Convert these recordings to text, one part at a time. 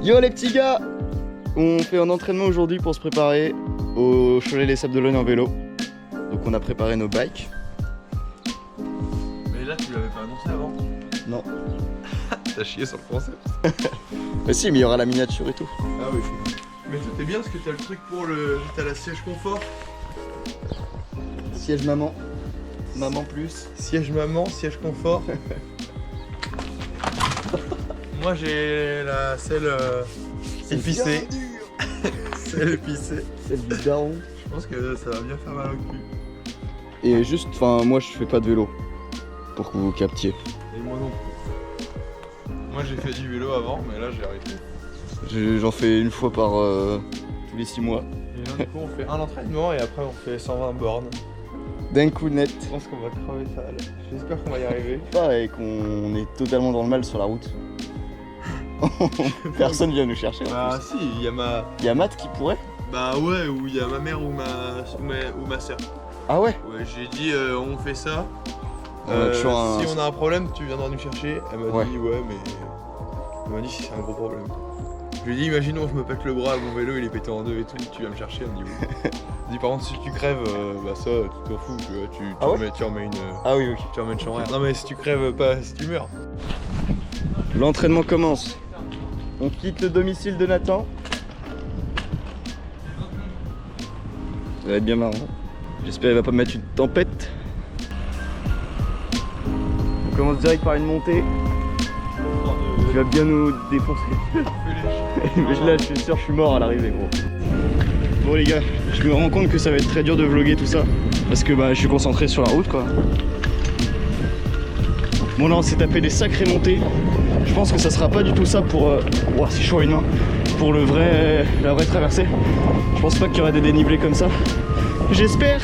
Yo les petits gars, on fait un entraînement aujourd'hui pour se préparer au Cholet-les-Sables-d'Olonne en vélo. Donc on a préparé nos bikes. Mais là tu l'avais pas annoncé avant? Non. T'as chié sur le concept. Bah si, mais il y aura la miniature et tout. Ah oui. Mais c'était bien parce que t'as le truc pour le... T'as la siège confort. Siège maman. Maman plus. Siège maman, siège confort. Moi j'ai la selle épicée. Celle épicée. Celle du daron. Je pense que ça va bien faire mal au cul. Et juste, enfin moi je fais pas de vélo. Pour que vous captiez. Et moi non plus. Moi j'ai fait du vélo avant mais là j'ai arrêté. J'en fais une fois par tous les 6 mois. Et là du coup on fait un entraînement et après on fait 120 bornes. D'un coup net. Je pense qu'on va crever ça là. J'espère qu'on va y arriver. Et qu'on est totalement dans le mal sur la route. Personne vient nous chercher. Bah si, il y a ma... Il y a Matt qui pourrait. Bah ouais, ou il y a ma mère ou ma soeur. Ah ouais. Ouais, j'ai dit on fait ça. Si on a un problème, tu viendras nous chercher. Elle m'a Ouais. dit ouais mais... Elle m'a dit si c'est un gros problème. Je lui ai dit imaginons je me pète le bras, mon vélo il est pété en deux et tout, tu viens me chercher, elle me dit oui. Elle dit par contre si tu crèves, bah ça tu t'en fous, tu vois, tu remets une... Ah oui, ok. Tu remets une chambre. Non mais si tu crèves pas, si tu meurs. L'entraînement commence. On quitte le domicile de Nathan. Ça va être bien marrant. J'espère qu'il va pas me mettre une tempête. On commence direct par une montée qui va bien nous défoncer. Mais là je suis sûr je suis mort à l'arrivée gros. Bon les gars, je me rends compte que ça va être très dur de vlogger tout ça. Parce que bah je suis concentré sur la route quoi. Bon là on s'est tapé des sacrées montées. Je pense que ça sera pas du tout ça pour... Ouah c'est chaud à une main. Pour la vraie traversée. Je pense pas qu'il y aura des dénivelés comme ça. J'espère.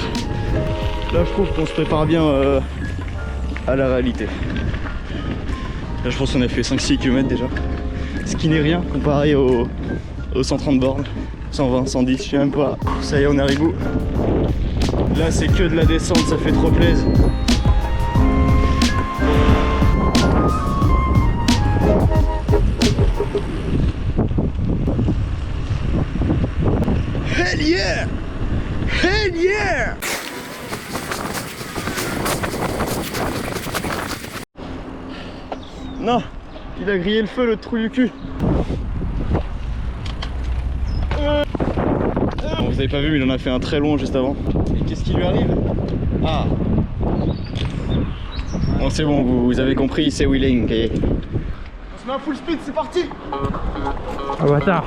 Là je trouve qu'on se prépare bien à la réalité. Là je pense qu'on a fait 5-6 km déjà. Ce qui n'est rien comparé aux 130 bornes. 120, 110, je sais même pas. Ça y est on arrive où? Là c'est que de la descente, ça fait trop plaisir. Hell yeah! Hell yeah! Non, il a grillé le feu le trou du cul. Bon, vous avez pas vu mais il en a fait un très long juste avant. Et qu'est-ce qui lui arrive? Ah! Bon c'est bon, vous avez compris, c'est wheeling. Okay. On se met à full speed, c'est parti! Ah bâtard.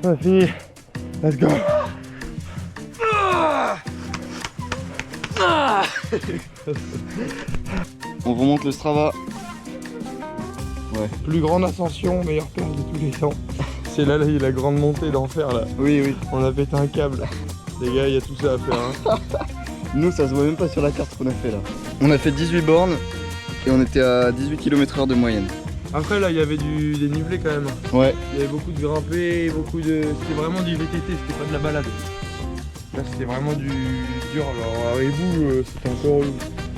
On a fini. Let's go. On vous montre le Strava. Ouais. Plus grande ascension, meilleure place de tous les temps. C'est là, la grande montée d'enfer là. Oui, oui. On a pété un câble. Les gars, il y a tout ça à faire. Hein. Nous, ça se voit même pas sur la carte qu'on a fait là. On a fait 18 bornes et on était à 18 km/h de moyenne. Après là, il y avait du dénivelé quand même. Ouais. Il y avait beaucoup de grimpés, beaucoup de... C'était vraiment du VTT, c'était pas de la balade. Là, c'était vraiment du dur. Alors à Ribou, c'était encore relou.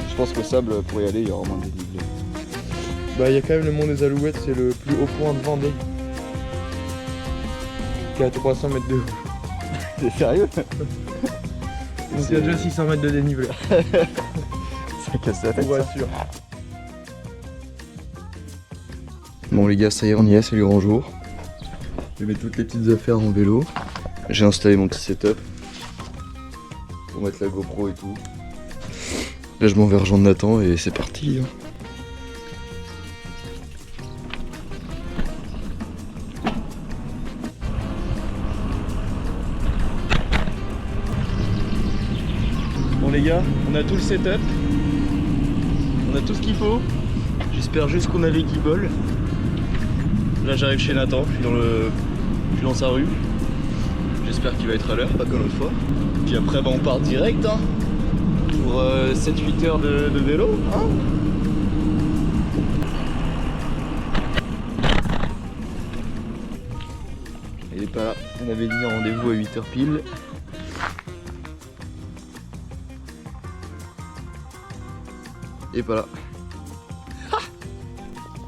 Je pense qu'au sable, pour y aller, il y aura moins de dénivelé. Bah, il y a quand même le mont des Alouettes, c'est le plus haut point de Vendée. Qui est à 300 mètres de haut. T'es sérieux? Donc il y a déjà 600 mètres de dénivelé. Ça casse la tête. Pour voiture. Bon les gars, ça y est, on y est, c'est le grand jour. Je vais mettre toutes les petites affaires en vélo. J'ai installé mon petit setup pour mettre la GoPro et tout. Là je m'en vais rejoindre Nathan et c'est parti. Bon les gars, on a tout le setup. On a tout ce qu'il faut. J'espère juste qu'on a les guibolles. Là j'arrive chez Nathan, je suis dans sa rue. J'espère qu'il va être à l'heure, pas comme l'autre fois. Puis après bah, on part direct hein, pour 7-8 heures de vélo. Hein. Il est pas là. On avait dit rendez-vous à 8h pile. Il est pas là. Ah,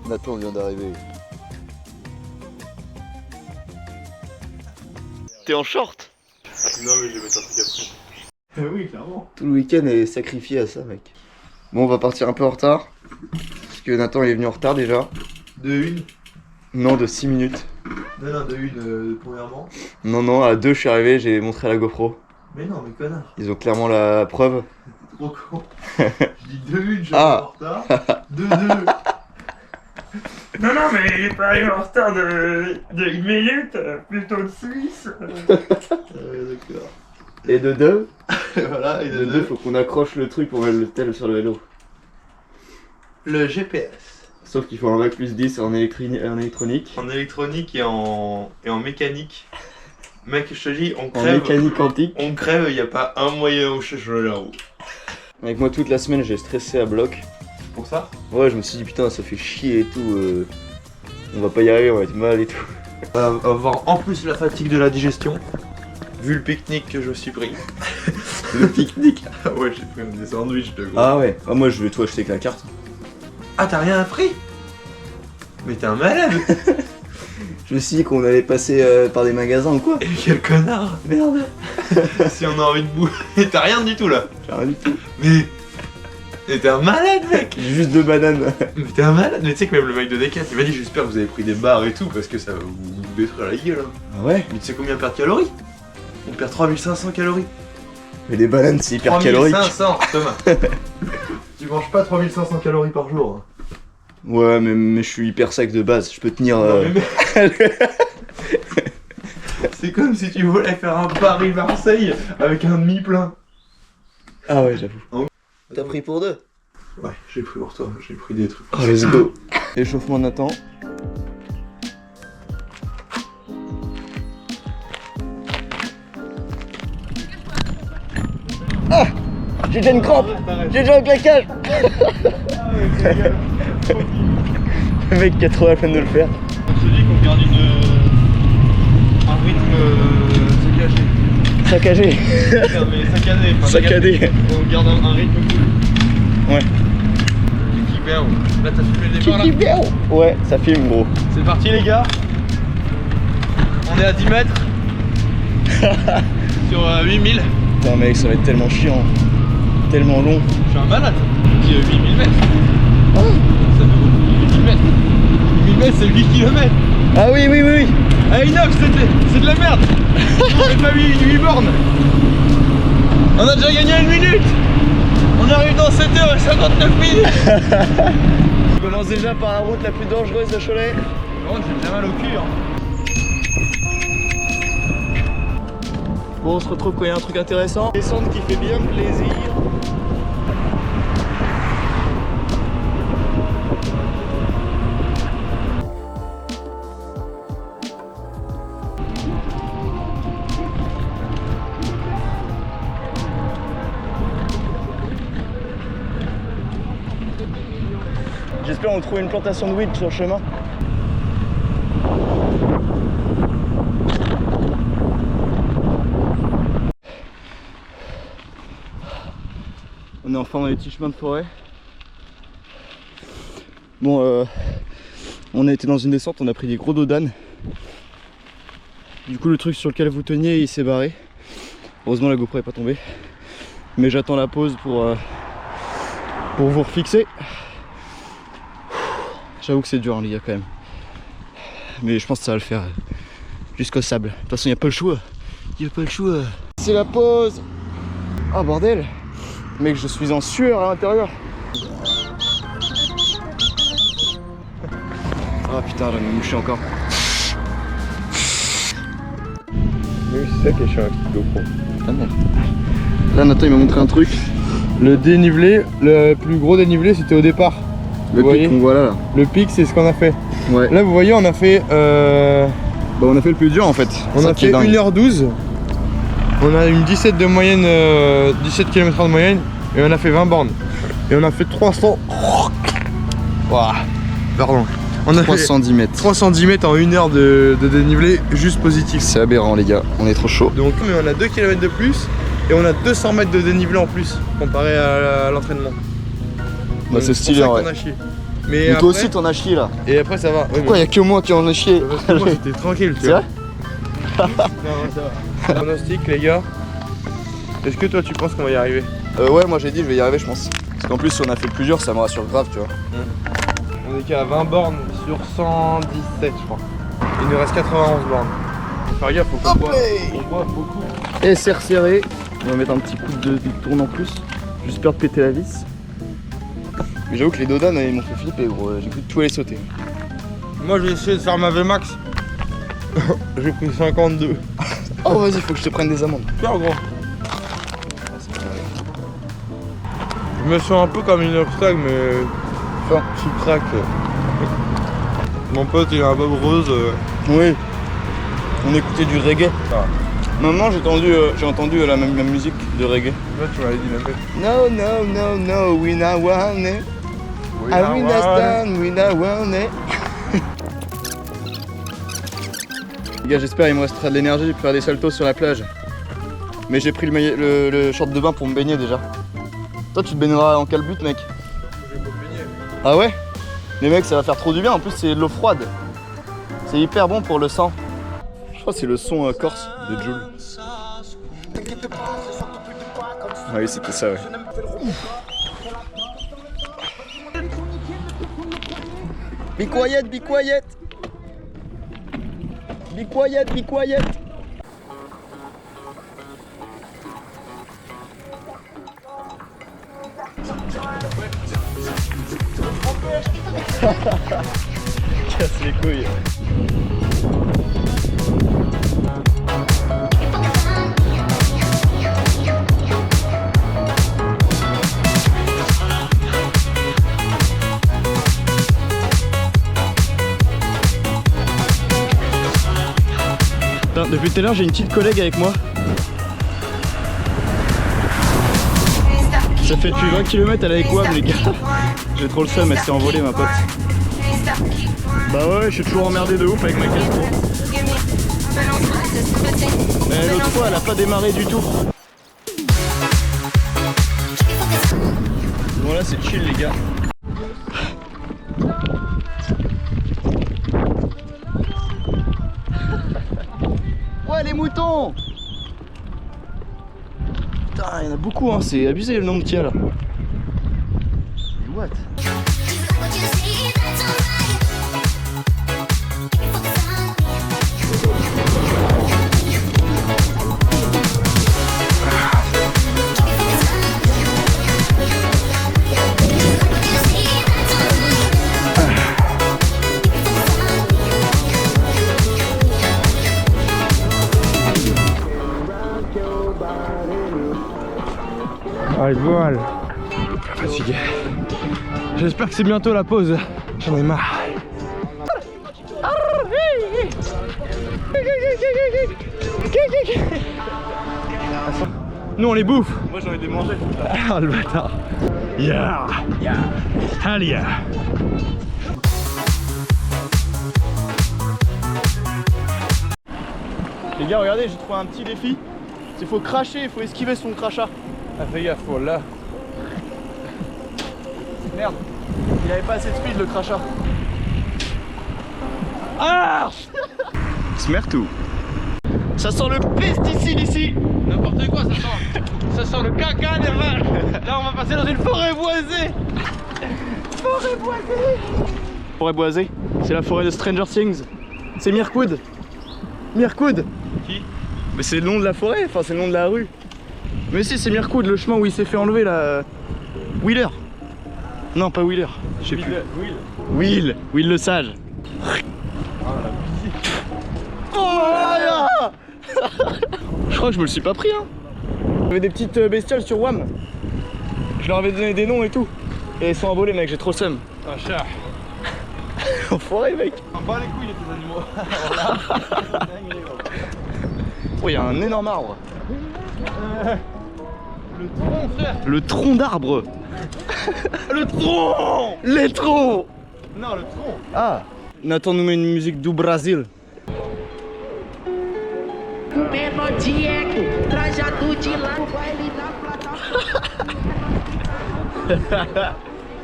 Nathan vient d'arriver. T'es en short? Non mais je vais mettre un truc après. Oui, clairement. Tout le week-end est sacrifié à ça, mec. Bon, on va partir un peu en retard. Parce que Nathan il est venu en retard déjà. De une? Non, de 6 minutes. Non, de une premièrement. Non, à 2 je suis arrivé, j'ai montré la GoPro. Mais non, mais connard. Ils ont clairement la preuve. Trop con. Je dis de une, je suis Ah. en retard. De deux. Non, mais il est pas arrivé en retard de 1 minute, plutôt de 6. D'accord. Et de 2, Voilà, et de 2, faut qu'on accroche le truc pour mettre le tel sur le vélo. Le GPS. Sauf qu'il faut un bac plus 10 en électronique. En électronique et en mécanique. Mec, je te dis, on En crève. mécanique quantique. On crève, il n'y a pas un moyen où je change la roue. Avec moi toute la semaine j'ai stressé à bloc. Pour ça? Ouais, je me suis dit putain ça fait chier et tout. On va pas y arriver, on va être mal et tout. On va avoir en plus la fatigue de la digestion. Vu le pique-nique que je suis pris. Le pique-nique. Ah ouais, j'ai pris des sandwichs de gros. Ah ouais, moi je vais tout acheter avec la carte. Ah, t'as rien appris? Mais t'es un malade. Je me suis dit qu'on allait passer par des magasins ou quoi. Et quel connard. Merde. Si on a envie de bouffer. T'as rien du tout là. J'ai rien du tout. Mais t'es un malade, mec. J'ai juste 2 bananes. Mais t'es un malade. Mais tu sais que même le mec de Decathlon, il m'a dit j'espère que vous avez pris des barres et tout parce que ça va vous détruire la gueule. Hein. Ah ouais. Mais tu sais combien on perd de calories? On perd 3500 calories. Mais les bananes c'est hyper calorique. 3500, Thomas. Tu manges pas 3500 calories par jour. Hein. Ouais, mais je suis hyper sec de base. Je peux tenir. Non, mais c'est comme si tu voulais faire un Paris-Marseille avec un demi-plein. Ah ouais, j'avoue. Ah oui. T'as pris pour 2? Ouais, j'ai pris pour toi, j'ai pris des trucs. Oh, let's go. Échauffement Nathan. Ah, j'ai déjà une crampe. J'ai déjà un claquage. Le mec qui a trop la peine de le faire. On se dit qu'on garde un rythme saccagé. Saccagé. Non mais saccadé. Enfin, Saccadé. On garde un rythme cool. Ouais. Kiki Béo. Là t'as filmé le départ là. Ouais, ça filme gros. C'est parti les gars. On est à 10 mètres. Sur 8000. Putain mec, ça va être tellement chiant. Tellement long. Je suis un malade. J'ai 8000 mètres. Oh. Ça fait beaucoup. 8000 mètres. 8000 mètres c'est 8 km. Ah oui. Ah Inox, c'est de la merde. On n'a pas 8 bornes. On a déjà gagné 1 minute. On arrive dans 7h59 minutes. On commence déjà par la route la plus dangereuse de Cholet. Par contre j'ai bien mal au cul. Hein. Bon, on se retrouve quand il y a un truc intéressant. Descente qui fait bien plaisir. J'espère qu'on trouve une plantation de weed sur le chemin. On est enfin dans les petits chemins de forêt. Bon, on a été dans une descente, on a pris des gros dos d'âne. Du coup, le truc sur lequel vous teniez, il s'est barré. Heureusement, la GoPro n'est pas tombée. Mais j'attends la pause pour vous refixer. J'avoue que c'est dur, hein, les gars, quand même. Mais je pense que ça va le faire jusqu'au sable. De toute façon, il n'y a pas le choix. Il n'y a pas le choix. C'est la pause. Oh bordel. Mec, je suis en sueur à l'intérieur. Ah putain, je vais me moucher encore. Oui, c'est ça qui est chiant avec cette GoPro. Ah merde. Là, Nathan, il m'a montré un truc. Le dénivelé, le plus gros dénivelé c'était au départ. Le Vous pic voyez qu'on voit là. Le pic c'est ce qu'on a fait. Ouais. Là vous voyez on a fait Bah, on a fait le plus dur en fait. on Ça a qui est fait dingue. 1h12. On a une 17 de moyenne, 17 km/h de moyenne et on a fait 20 bornes. Et on a fait 300. Ouah, pardon. On a fait 310 mètres. 310 mètres en 1 heure de dénivelé, juste positif. C'est aberrant les gars, on est trop chaud. Donc mais on a 2 km de plus et on a 200 mètres de dénivelé en plus comparé à l'entraînement. Bah c'est stylé en vrai. Mais toi aussi t'en as chié là. Et après ça va. Pourquoi y'a que moi qui en ai chié? Parce que moi c'était tranquille, tu C'est vois. vrai? Non, ça va. Pronostic les gars. Est-ce que toi tu penses qu'on va y arriver? Ouais, moi j'ai dit je vais y arriver je pense. Parce qu'en plus si on a fait plusieurs ça me rassure grave tu vois. On est qu'à 20 bornes sur 117 je crois. Il nous reste 91 bornes. Faut faire gaffe, faut qu'on boive beaucoup. Et c'est resserré. On va mettre un petit coup de tourne en plus. Juste peur de péter la vis. Mais j'avoue que les dodanes ils m'ont fait flipper gros, j'ai cru que tout allait sauter. Moi j'ai essayé de faire ma VMAX. J'ai pris 52. Oh vas-y faut que je te prenne des amendes. Super gros. Je me sens un peu comme une obstacle mais enfin, sous crack. Mon pote il a un bob rose. Oui. On écoutait du reggae. Ah. Maman j'ai entendu la même musique de reggae. Là tu m'avais dit la même. No no no no we not want it. Ah we not stand, we not want it. Les gars j'espère il me restera de l'énergie pour faire des saltos sur la plage. Mais j'ai pris le short de bain pour me baigner déjà. Toi tu te baigneras en quel but mec? Je vais pas me baigner. Ah ouais? Mais mec ça va faire trop du bien, en plus c'est de l'eau froide. C'est hyper bon pour le sang. Je crois que c'est le son corse de Jul. Ah oui c'était ça ouais. Be quiet, be quiet. Be quiet, be quiet. Casse les couilles. Putain, depuis tout à l'heure j'ai une petite collègue avec moi. Ça fait depuis 20 km elle est avec WAM les gars. J'ai trop le seum, elle s'est envolée ma pote. Bah ouais, je suis toujours emmerdé de ouf avec ma Castro. Mais l'autre fois elle a pas démarré du tout. Bon là c'est chill les gars. Ouais les moutons. Putain il y en a beaucoup hein, c'est abusé le nombre qu'il y a là. What? Ah, je vois mal. Fatigué. J'espère que c'est bientôt la pause. J'en ai marre. Nous on les bouffe. Moi j'ai envie de les manger. Ah le bâtard. Yeah. Yeah. Hell yeah. Les gars regardez j'ai trouvé un petit défi. Il faut cracher, il faut esquiver son crachat. Ah fais gaffe, oh là. Merde, il avait pas assez de speed le crachat. Ah Smertou. Ça sent le pesticide ici. N'importe quoi ça sent. Ça sent le caca des vaches. Là on va passer dans une forêt boisée. Forêt boisée. Forêt boisée, c'est la forêt de Stranger Things. C'est Mirkwood. Mirkwood. Qui? Mais c'est le nom de la forêt, enfin c'est le nom de la rue. Mais si c'est Mirkwood, le chemin où il s'est fait enlever là. Wheeler. Non pas Wheeler, je sais plus. Will le sage. Oh là. Je crois que je me le suis pas pris hein. Il y avait des petites bestioles sur WAM. Je leur avais donné des noms et tout. Et elles sont envolées mec, j'ai trop le seum. Un chat. En forêt mec. On bat les couilles de tes animaux. Oh il y a un énorme arbre. Le tronc frère. Le tronc d'arbre. Le tronc. Les troncs. Non, le tronc. Ah, Nathan nous met une musique do Brasil. Menor Diego, trajado de lá no baile da plataforma.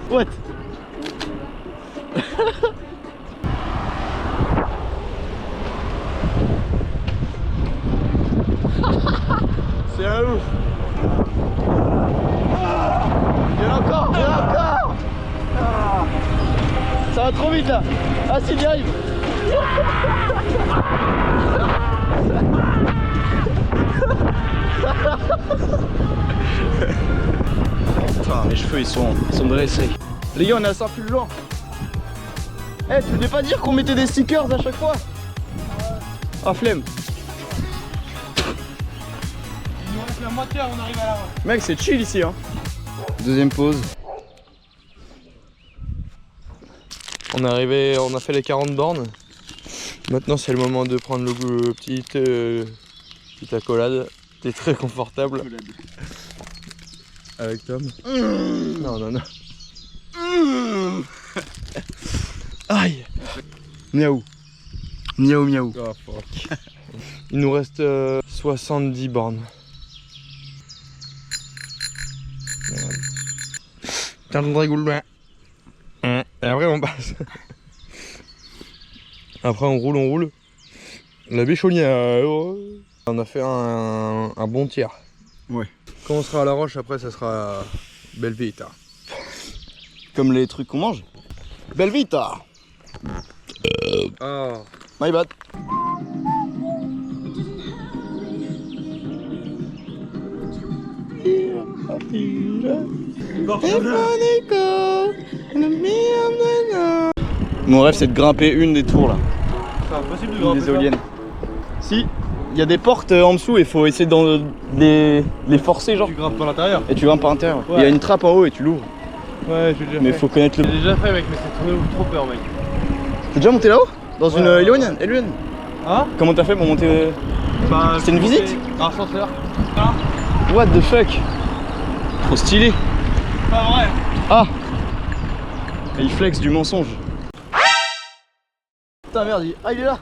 What? C'est un ouf. Il y en a encore, il y en a encore. Ça va trop vite là. Ah si, il y arrive. Putain, mes cheveux ils sont dressés. Les gars, on est à Saint-Fulgent. Eh, tu voulais pas dire qu'on mettait des stickers à chaque fois? Ah, flemme. Il nous reste la moitié, on arrive à la fin. Mec, c'est chill ici, hein. Deuxième pause. On est arrivé, on a fait les 40 bornes. Maintenant c'est le moment de prendre le petite accolade. T'es très confortable. Avec Tom. Non, non, non. Aïe. Miaou. Miaou, miaou. Oh, fuck. Il nous reste 70 bornes. Tiens, on rigole loin. Et après on passe. Après on roule. La béchonnière. On a fait un bon tiers. Ouais. Quand on sera à La Roche, après ça sera Belvita. Comme les trucs qu'on mange. Belvita. Ah. My bad. Mon rêve c'est de grimper une des tours là. C'est impossible de Une grimper des ça. éoliennes. Si, il y a des portes en dessous et il faut essayer de les forcer genre. Tu grimpes par l'intérieur. Et tu grimpes par l'intérieur. Il Ouais. y a une trappe en haut et tu l'ouvres. Ouais, j'ai déjà Mais fait. faut connaître le. J'ai déjà fait mec, mais c'est trop peur mec. T'es déjà monté là-haut? Dans une Ouais. éolienne? Hein? Comment t'as fait pour monter? Bah, C'était une j'ai visite? monté un ascenseur. What the fuck? Trop stylé. Pas vrai. Ah! Et il flex du mensonge. Putain merde, ah il est là!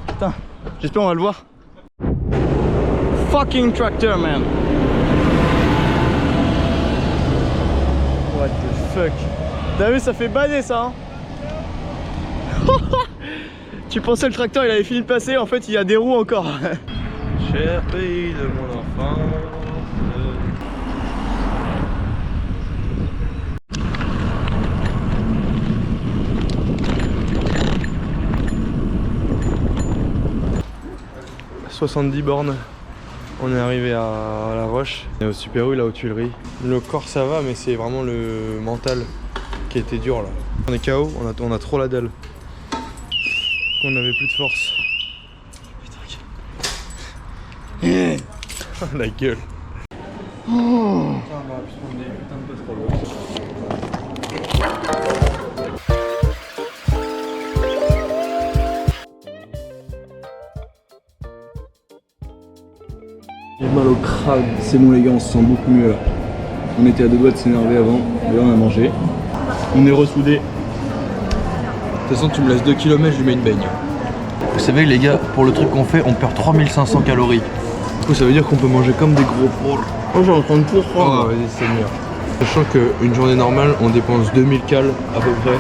Putain, j'espère on va le voir. Fucking tractor man! What the fuck? T'as vu, ça fait baner ça hein? Tu pensais le tracteur il avait fini de passer, en fait il y a des roues encore. Cher pays de mon enfance. « 70 bornes, on est arrivé à La Roche et au Super U là aux Tuileries. Le corps ça va mais c'est vraiment le mental qui a été dur là. On est KO, on a trop la dalle. On n'avait plus de force. La gueule. J'ai mal au crâne. C'est bon les gars, on se sent beaucoup mieux là. On était à deux doigts de s'énerver avant, mais là on a mangé. On est ressoudés. De toute façon tu me laisses 2 km, je lui mets une baigne. Vous savez les gars, pour le truc qu'on fait, on perd 3500 calories. Du coup ça veut dire qu'on peut manger comme des gros porcs. Oh j'ai entendu pour Oh vas-y c'est mieux. Sachant qu'une journée normale on dépense 2000 cales à peu près.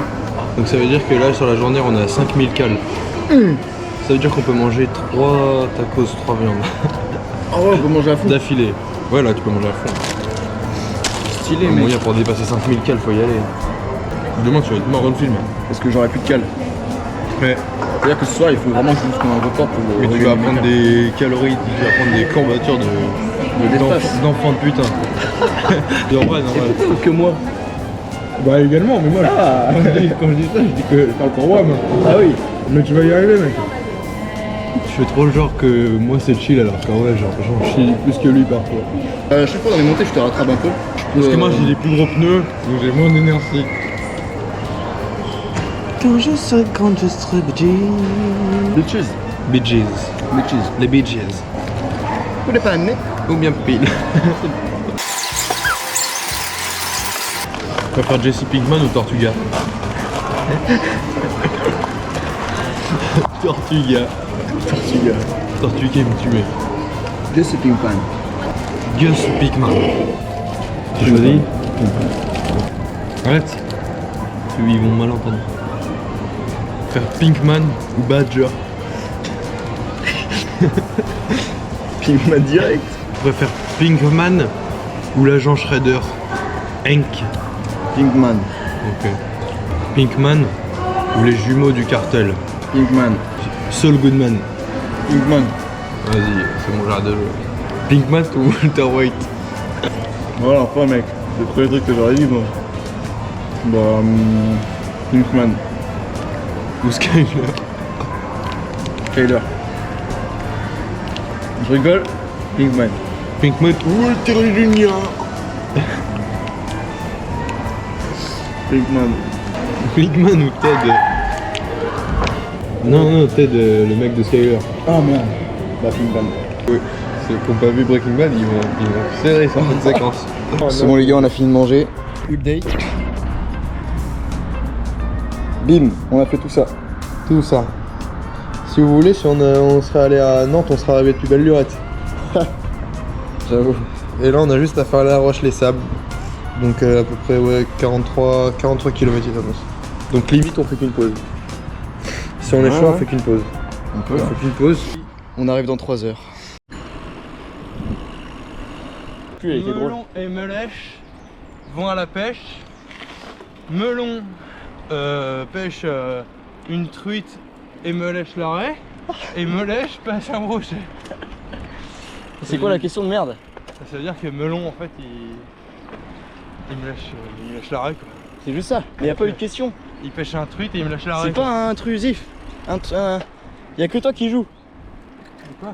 Donc ça veut dire que là sur la journée on est à 5000 cales. Ça veut dire qu'on peut manger 3 tacos, 3 viandes. Ah ouais, on peut manger à fond. D'affilée. Ouais là tu peux manger à fond. Stylé Un mec. moyen pour dépasser 5000 cales, faut y aller. Demain tu vas être mort dans le film. Parce que j'aurais plus de cale. Mais C'est-à-dire que ce soir il faut vraiment que je bouge comme un record pour. Mais tu vas prendre des calories, tu vas prendre des courbatures d'espace. d'enfants de putain. Normal, normal. Que moi. Bah également, mais moi quand je dis ça, je dis que je parle pour moi. Ah oui. Mais tu vas y arriver mec. Je fais trop le genre que moi c'est chill alors qu'en vrai genre j'en chie plus que lui parfois. Chaque fois dans les montées je te rattrape un peu. Parce que moi j'ai des plus gros pneus, donc j'ai moins d'énergie. Quand je serai quand je serai bitches. Bitches. Bitches. Les bitches. Ou les pannes. Ou bien pile. On va faire Jesse Pinkman ou Tortuga. Tortuga. Tortuga. Tortuga me tuer. Gus et Pinkman. Gus Pinkman. Tu choisis? Arrête. Ils vont mal entendre. Faire Pinkman ou Badger. Pinkman direct. Je préfère Pinkman ou l'agent Shredder. Hank. Pinkman. Ok. Pinkman ou les jumeaux du cartel. Pinkman. Saul Goodman. Pinkman. Vas-y, c'est mon genre de jeu. Pinkman ou Walter White. Voilà, pas mec. C'est le premier truc que j'aurais dit moi. Bah. Pinkman. Ou Skyler. Skyler. Je rigole. Pinkman. Pinkman ou Walter Junior. Pinkman. Pinkman ou Ted. Non, Ted, le mec de Skyler. Ah merde. Bah Pinkman. Oui. Ceux qui n'ont pas vu Breaking Bad, ils vont serrer certaines séquences. C'est bon les gars, on a fini de manger. Update. Bim, on a fait tout ça. Tout ça. Si vous voulez, si on serait allé à Nantes, on serait arrivé depuis belle lurette. J'avoue. Et là, on a juste à faire la Roche-les-Sables. Donc à peu près ouais, 43 km d'avance. Donc limite, on fait qu'une pause. Si on est chaud, on fait qu'une pause. On peut. On fait qu'une pause. On arrive dans 3 heures. Puis elle était drôle. Melon et Melèche vont à la pêche. Melon pêche une truite et Melèche l'arrêt. Et Melèche pêche un brochet. C'est quoi la question de merde? Ça veut dire que Melon en fait il me lâche l'arrêt quoi. C'est juste ça, mais y a pas eu de question. Il pêche un truite et il me lâche l'arrêt. C'est pas intrusif. Y a que toi qui joues. Quoi?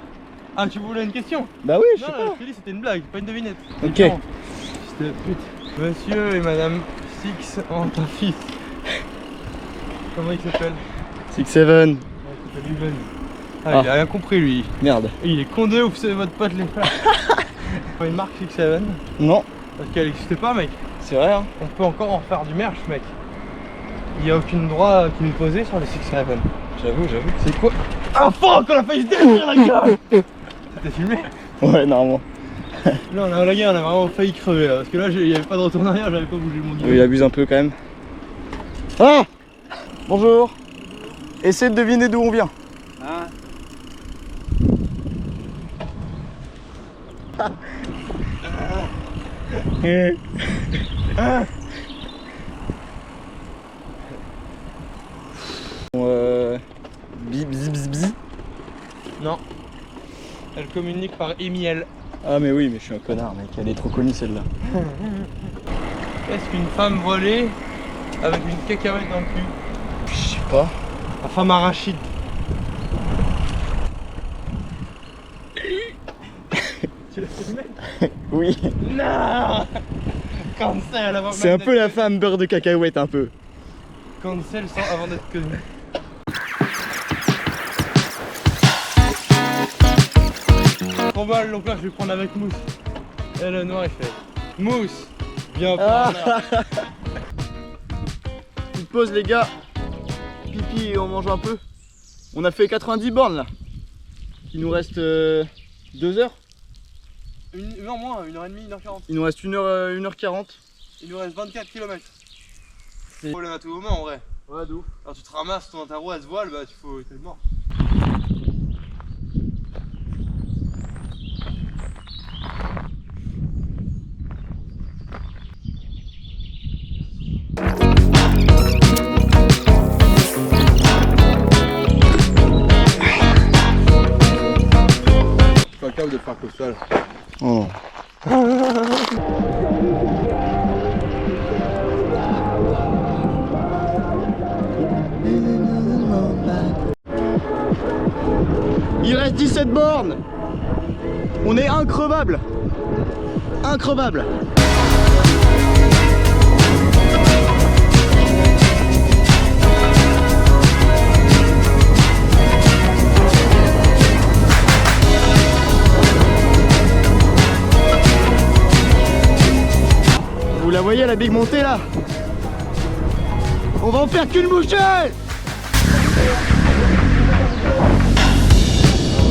Ah, tu voulais une question? Bah oui, je Non, sais je pas. te dis c'était une blague, pas une devinette. Ok. C'était pute. Monsieur et madame Six ont un fils. Comment il s'appelle? 6-7. Il s'appelle Ruben. Ah, il a rien compris lui. Merde. Et il est con de ouf, c'est votre pote les frères. Une marque 6-7 Non, parce qu'elle n'existait pas mec. c'est vrai hein. On peut encore en faire du merch mec. Il n'y a aucun droit qui nous posait sur les 6-7. J'avoue. C'est quoi? Ah fuck, on a failli se détruire la gueule. T'as filmé? Ouais, normalement. Là on a vraiment failli crever là. Parce que là il n'y avait pas de retour en arrière, j'avais pas bougé mon guidon. Il abuse un peu quand même. Ah! Bonjour. Essaye de deviner d'où on vient. Hein? Bzi. Non. Elle communique par Emiel. Ah mais oui, mais je suis un connard mec, elle est trop connue celle-là. Est-ce qu'une femme volée avec une cacahuète dans le cul? Je sais pas. La femme arachide. Tu l'as filmé? Oui. Non. Cancel avant C'est un peu la femme beurre de cacahuète un peu. Cancel sans avant d'être connu. Trop mal, donc là je vais prendre avec Mousse. Et le noir il fait Mousse, viens par là. Petite pause les gars. Pipi et on mange un peu. On a fait 90 bornes là. Il nous reste 2 heures. Non moins, 1h30, 1h40. Il nous reste 1h40. Il nous reste 24 km. C'est problème à tout moment en vrai. Ouais d'où? Alors tu te ramasses, ta roue elle se voile, bah t'es mort. Pas capable de faire costal. Oh. Il reste 17 bornes. On est increvable. Increvable. Vous la voyez la big montée là? On va en faire qu'une bouchée.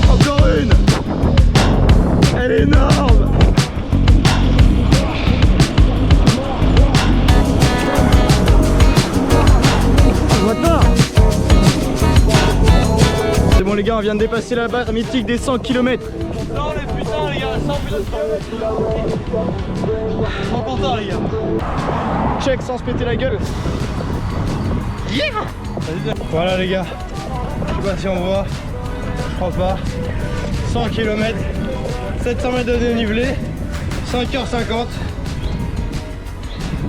Encore une. Elle est énorme. Maintenant. C'est bon les gars, on vient de dépasser la barre mythique des 100 km. Non les putains les gars, 100 putain de km. Trop content les gars. Check sans se péter la gueule. Yeah. Voilà les gars, je sais pas si on voit, je crois pas. 100 km, 700 mètres de dénivelé, 5h50.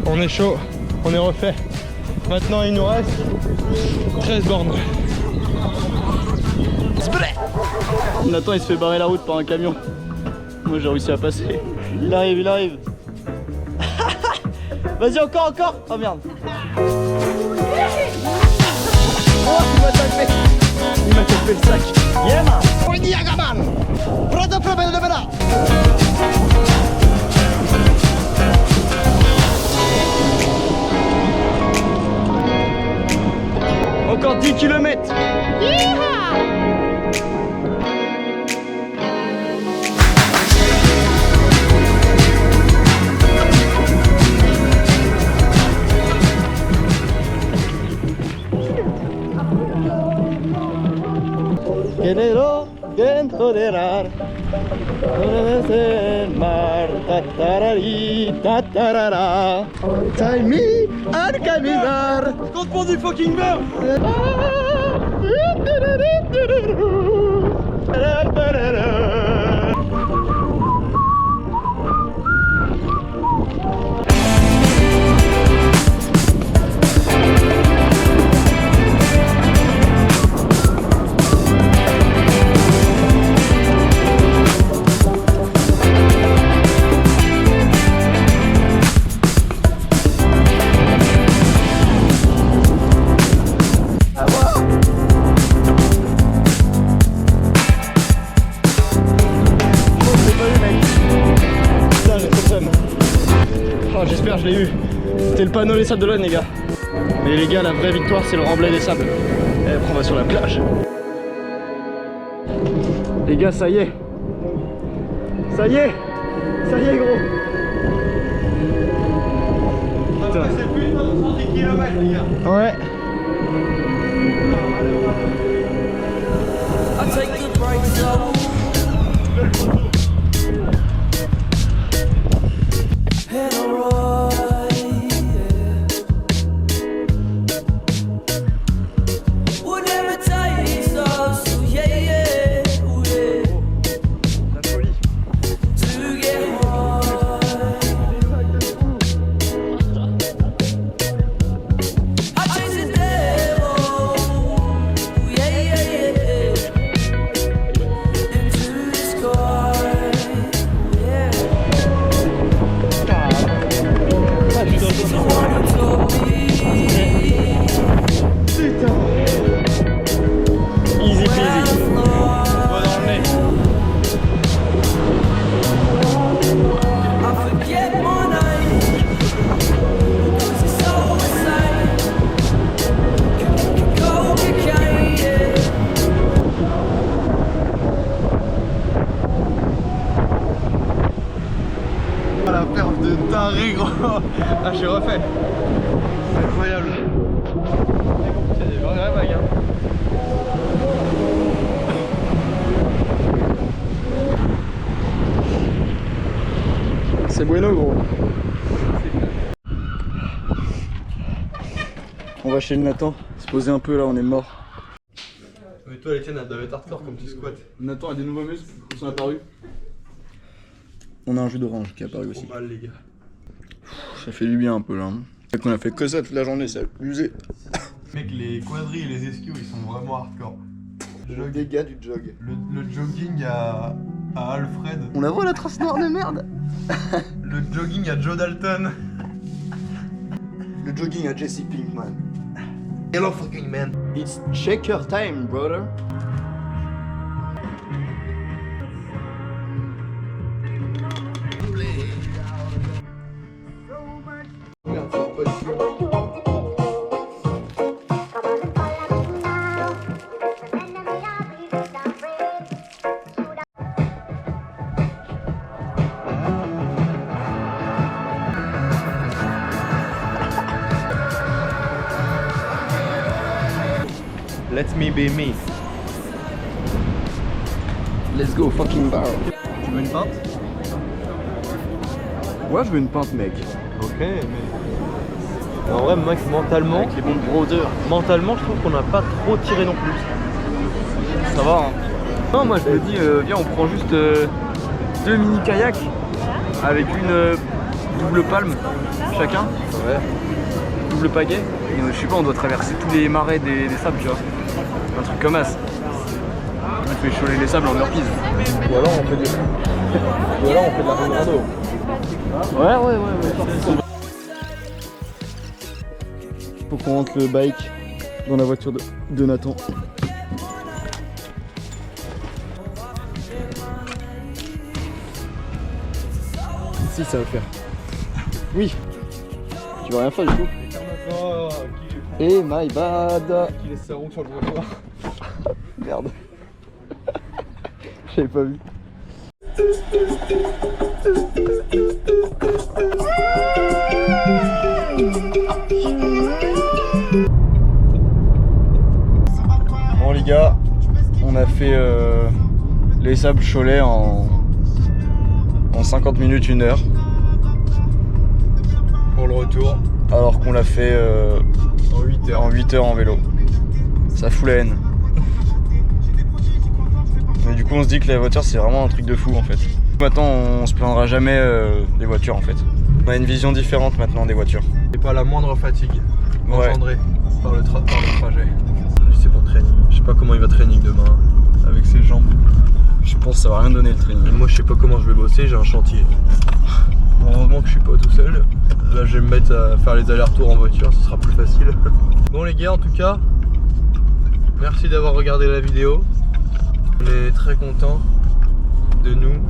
On est chaud, on est refait. Maintenant il nous reste 13 bornes. Nathan il se fait barrer la route par un camion. Moi j'ai réussi à passer. Il arrive, il arrive. Vas-y encore, encore. Oh merde. Oh il m'a tapé. Il m'a tapé le sac. Yeah man. Encore 10 km. Quererlo, que tolerar, el mar, tatarari, tatarara. Time me à caminar. Compte pour du fucking beurre. J'espère, je l'ai eu. C'était le panneau des sables d'Olonne les gars. Mais les gars, la vraie victoire c'est le remblai des sables. Et après on va sur la plage. Les gars, ça y est. Ça y est. Ça y est gros. Putain. C'est plus de 110 km les gars. Ouais. I take the break slow. Hit a ride, yeah. Whatever takes us, so yeah, yeah, ooh, yeah. To get high. I chase the devil, yeah, yeah, yeah. Into the sky, yeah. It's the one who told me. Putain. Easy peasy. Va dans le nez. I forget my name. It's so insane. Cocaine, yeah. Ah, la perte de taré gros. Ah je suis refait. Incroyable. C'est des vraies vagues hein. C'est bueno gros. On va chez le Nathan, se poser un peu là, on est mort. Mais toi les tiennes elles doivent être hardcore comme tu squattes. Nathan a des nouveaux muscles qui sont apparus. On a un jus d'orange qui est apparu aussi. Trop mal les gars. Ça fait du bien un peu là. On a fait que ça toute la journée, ça a abusé. Mec les quadrilles et les esquives ils sont vraiment hardcore. Le dégât du jog. Le jogging à Alfred. On la voit la trace noire de merde. Le jogging à Joe Dalton. Le jogging à Jesse Pinkman. Hello fucking man. It's checker time, brother. Merde, c'est pas ici. Let me be me. Let's go fucking bar. Tu veux une pinte? Ouais, je veux une pinte, mec. Ok, mais. En vrai, mec, mentalement. Avec les bons brodeurs. Mentalement, je trouve qu'on n'a pas trop tiré non plus. Ça va, hein. Non, moi je me dis, viens, on prend juste 2 mini kayaks avec une double palme chacun. Ouais. Double pagaie. Et je sais pas, on doit traverser tous les marais des sables, tu vois. Un truc comme as. On fait choler les sables en leur pise. Ou alors on fait de la rando. Ouais. Faut qu'on rentre le bike dans la voiture de Nathan. Si, ça va le faire. Oui. Tu vas rien faire du coup. Et my bad. Qui laisse sa roue sur le trottoir. Merde. J'avais pas vu. Bon les gars, on a fait les sables Cholet en 50 minutes, 1 heure. Pour le retour, Alors qu'on l'a fait en 8 heures. en 8 heures en vélo. Ça fout la haine. Mais du coup on se dit que la voiture c'est vraiment un truc de fou en fait. Maintenant on se plaindra jamais des voitures en fait. On a une vision différente maintenant des voitures. Et pas la moindre fatigue Ouais. engendrée par le trajet. Je sais pas training. Je sais pas comment il va training demain avec ses jambes. Je pense que ça va rien donner le Et training. moi je sais pas comment je vais bosser, j'ai un chantier. Heureusement que je suis pas tout seul. Là je vais me mettre à faire les allers-retours en voiture, ce sera plus facile. Bon les gars, en tout cas, merci d'avoir regardé la vidéo. On est très contents de nous,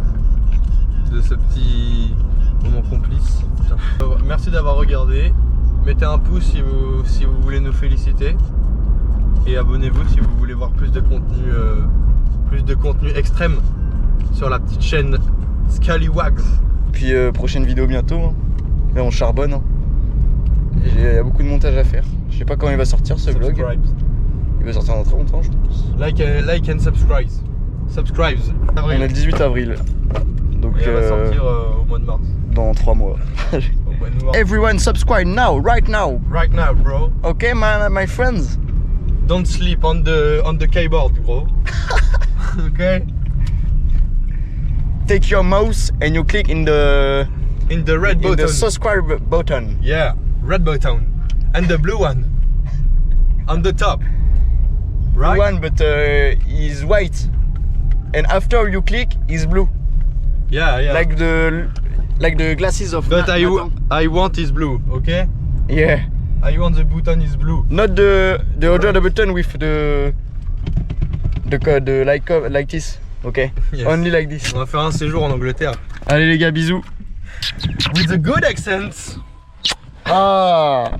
de ce petit moment complice. Putain. Merci d'avoir regardé. Mettez un pouce si vous voulez nous féliciter. Et abonnez-vous si vous voulez voir plus de contenu extrême sur la petite chaîne Scallywags. Puis prochaine vidéo bientôt. Hein. Là on charbonne. Hein. Il y a beaucoup de montage à faire. Je sais pas quand il va sortir ce vlog. Il va sortir dans très longtemps je pense. Like and subscribe. Subscribe. On est le 18 avril. Donc Et elle va sortir au mois de mars. dans 3 mois. Au mois de mars. Everyone subscribe now, right now. Right now, bro. Okay my friends. Don't sleep on the keyboard, bro. Okay. Take your mouse and you click in the Red button. the subscribe button. Yeah, red button. And the blue one. On the top. Right? One but is white. And after you click is blue. Yeah. Like the glasses of But Nathan. I want is blue, okay? Yeah. I want the button is blue. Not the other button with the like this. Okay. Yes. Only like this. On va faire un séjour en Angleterre. Allez les gars, bisous. With a good accent. Ah.